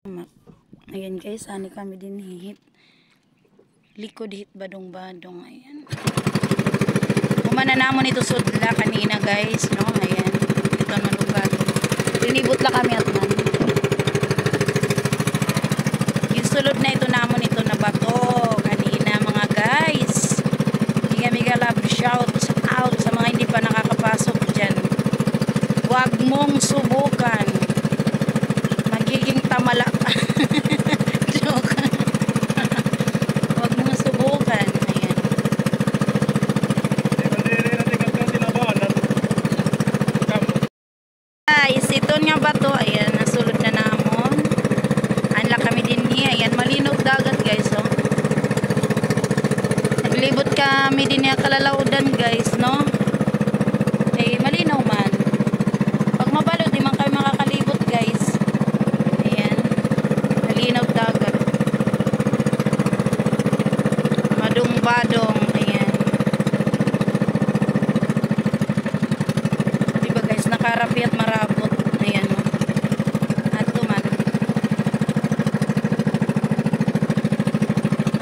Ayan guys, ani kami din hihit. Likod hit badong-badong. Ayan. Kumana namon ito sudla kanina guys, no? Ayan. Ito badong-badong. Linibot lang kami at man. Yung sulod na ito namon ito na bato kanina mga guys. Mega love shout out sa mga hindi pa nakakapasok dyan. Huwag mong subukan. Magiging tamala ka. Joke. Huwag mong subukan. Ayan. Guys, ito nga ba to? Ayan, nasulod na namon. Anla kami din niya. Ayan, malinog dagat guys. Oh. Naglibot kami din niya kalalaudan guys, no? Eh, malinaw man. Pag mabalot, di man kami makakalibot guys. Ayan. Malinaw dagat. Badong-badong. Ayan. Diba guys, nakarapi at marabot. Ayan. Ato man.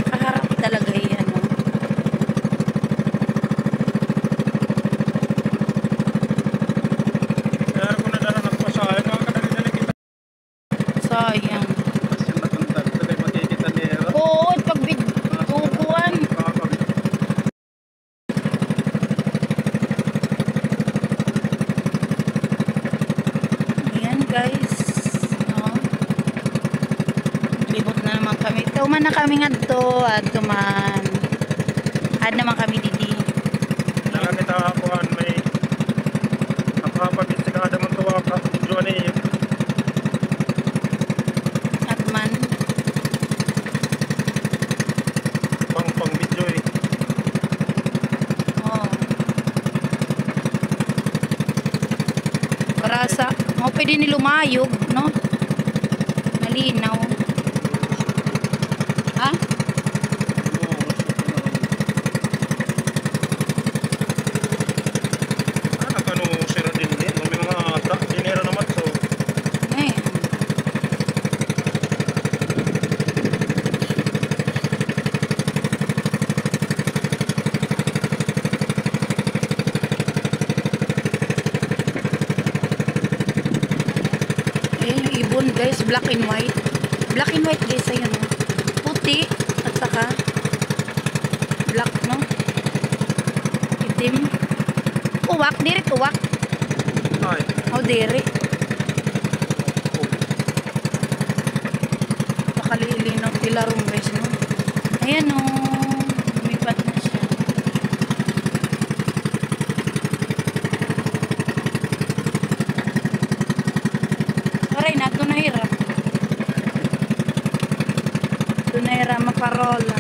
Kaharap talaga yan. No? Sayang. Oo, pag tukuan. Ayan guys. Oh. Libot na naman kami. Tuman na kami nga to. At tuman. Ad naman kami didi. Nakakita akuan may nakapagit sa kada man tuwa ka. Johnny. Pang video eh. Oh. Para sa, pwede ni lumayog, no? Malinaw. Ha? Ano sira din eh. May mga dinero naman so. Eh. Ibon guys, black and white guys, ayun o, puti at saka black, no, itim, uwak, diri uwak, Ay. o diri pakalilinaw tilarong guys, no, ayan o, lumipat na siya. Aray na, ito na hirap. Ito na hirap maparol.